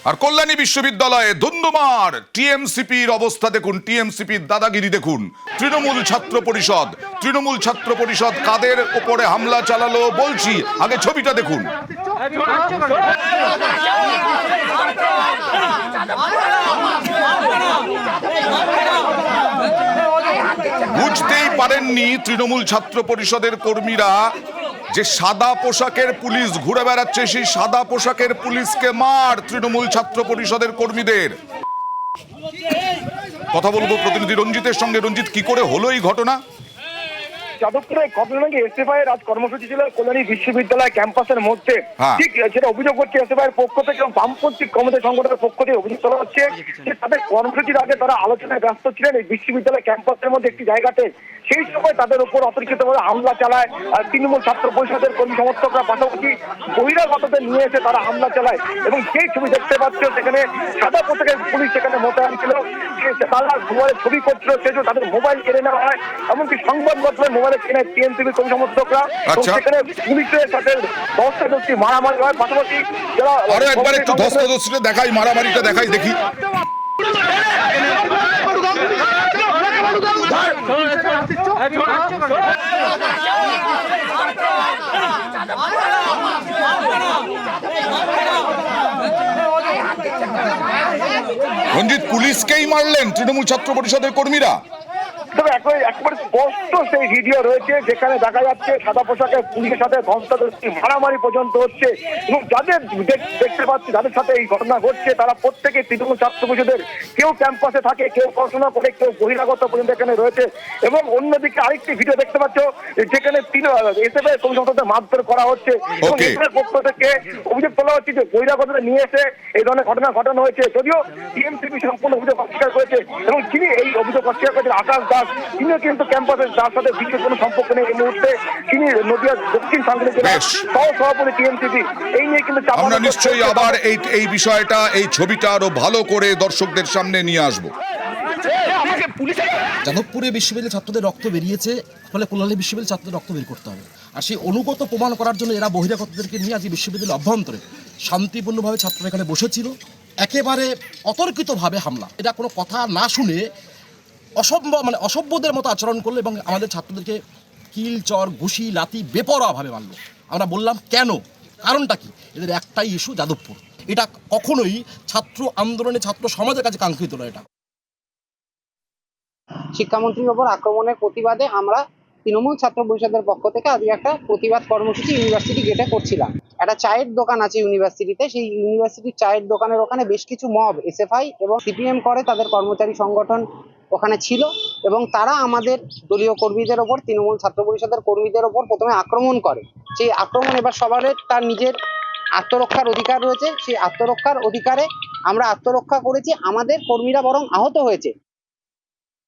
আর কল্যাণী বিশ্ববিদ্যালয়ে ধুন্ধুমার টিএমসিপির অবস্থা দেখুন, টিএমসিপির দাদাগিরি দেখুন। তৃণমূল ছাত্র পরিষদ কাদের উপরে হামলা চালালো বলছি, আগে ছবিটা দেখুন। বুঝতেই পারেননি তৃণমূল ছাত্র পরিষদের কর্মীরা যে সাদা পোশাকের পুলিশ ঘুরে বেড়াচ্ছে, সেই সাদা পোশাকের পুলিশকে মার তৃণমূল ছাত্র পরিষদের কর্মীদের। কথা বলবো প্রতিনিধি রঞ্জিতের সঙ্গে। রঞ্জিত, কি করে হলো এই ঘটনা? যাদবপুরে ঘটনাকে এসএফআই এর আজ কর্মসূচি ছিল কল্যাণী বিশ্ববিদ্যালয় ক্যাম্পাসের মধ্যে। ঠিক যেটা অভিযোগ করছে এসএফআই এর পক্ষ থেকে এবং বামপন্থী কর্মচারী সংগঠনের পক্ষ থেকে অভিযোগ করা হচ্ছে যে তাদের কর্মসূচির আগে তারা আলোচনায় ব্যস্ত ছিলেন এই বিশ্ববিদ্যালয় ক্যাম্পাসের মধ্যে একটি জায়গাতে। সেই সময় তাদের উপর অতর্কিতভাবে হামলা চালায় তৃণমূল ছাত্র পরিষদের কর্মী সমর্থকরা, পাশাপাশি বহিরাগতদের নিয়ে এসে তারা হামলা চালায়। এবং সেই ছবি দেখতে পাচ্ছ, সেখানে সাদা পোশাকের পুলিশ সেখানে মোতায়েন ছিল, তারা মোবাইলে ছবি করছিল, সেজন্য তাদের মোবাইল কেড়ে নেওয়া হয়। এমনকি সংবাদপত্রে মোবাইলে কেনে টিএমসিপির কর্মী সমর্থকরা, সেখানে পুলিশের সাথে ধস্তাধস্তি মারামারি হয়। পাশাপাশি যারা একবার একটু ধস্তাধস্তিটা দেখাই, মারামারিটা দেখাই দেখি। রঞ্জিত, পুলিশকেই মারলেন তৃণমূল ছাত্র পরিষদের কর্মীরা? তবে একেবারে স্পষ্ট সেই ভিডিও রয়েছে, যেখানে দেখা যাচ্ছে সাদা পোশাকে পুলিশের সাথে ধস্তাধস্তি মারামারি পর্যন্ত হচ্ছে। এবং যাদের দেখতে পাচ্ছি যাদের সাথে এই ঘটনা ঘটছে, তারা প্রত্যেকে তৃণমূল ছাত্র পরিষদের, কেউ ক্যাম্পাসে থাকে, কেউ পড়াশোনা করে, কেউ বহিরাগত পর্যন্ত এখানে রয়েছে। এবং অন্যদিকে আরেকটি ভিডিও দেখতে পাচ্ছ, যেখানে এসএফআই কর্মী সমর্থকদের মারধর করা হচ্ছে। এবং এসএফআই পক্ষ থেকে অভিযোগ তোলা হচ্ছে যে বহিরাগতদের নিয়ে এসে এই ধরনের ঘটনা ঘটানো হয়েছে। যদিও টিএমসিপি সম্পূর্ণ অভিযোগ অস্বীকার করেছে এবং যিনি এই অভিযোগ অস্বীকার করেছেন আকাশ দাস, তিনিও কিন্তু ক্যাম্পাসের যার সাথে বিশেষ কোনো সম্পর্ক নেই এই মুহূর্তে, তিনি নদিয়া দক্ষিণ সাংগঠনিক জেলার সহসভাপতি টিএমসিপি। এই নিয়ে কিন্তু আমরা নিশ্চয়ই আবার এই বিষয়টা, এই ছবিটা আরো ভালো করে দর্শকদের সামনে নিয়ে আসবো। যাদবপুরে বিশ্ববিদ্যালয়ের ছাত্রদের রক্ত বেরিয়েছে, ফলে কল্যাণী বিশ্ববিদ্যালয়ের ছাত্রদের রক্ত বের করতে হবে। আর সেই অনুগত প্রমাণ করার জন্য এরা বহিরাগতদেরকে নিয়ে আজ বিশ্ববিদ্যালয়ের অভ্যন্তরে শান্তিপূর্ণভাবে ছাত্ররা এখানে বসেছিল, একেবারে অতর্কিতভাবে হামলা। এটা কোনো কথা না শুনে অসভ্যদের মতো আচরণ করলো এবং আমাদের ছাত্রদেরকে কিল, চর, ঘুষি, লাথি বেপরোয়াভাবে মারলো। আমরা বললাম কেন, কারণটা কি? এদের একটাই ইস্যু, যাদবপুর। এটা কখনোই ছাত্র আন্দোলনে, ছাত্র সমাজের কাছে কাঙ্ক্ষিত নয়। এটা শিক্ষামন্ত্রীর ওপর আক্রমণের প্রতিবাদে আমরা তৃণমূল ছাত্র পরিষদের পক্ষ থেকে আজকে একটা প্রতিবাদ কর্মসূচি ইউনিভার্সিটি গেটে করছিলাম। একটা চায়ের দোকান আছে ইউনিভার্সিটিতে, সেই ইউনিভার্সিটির চায়ের দোকানের ওখানে বেশ কিছু মব এসএফআই এবং সিপিএম করে তাদের কর্মচারী সংগঠন ওখানে ছিল এবং তারা আমাদের দলীয় কর্মীদের ওপর, তৃণমূল ছাত্র পরিষদের কর্মীদের ওপর প্রথমে আক্রমণ করে। সেই আক্রমণ এবার সবার তার নিজের আত্মরক্ষার অধিকার রয়েছে, সেই আত্মরক্ষার অধিকারে আমরা আত্মরক্ষা করেছি। আমাদের কর্মীরা বরং আহত হয়েছে।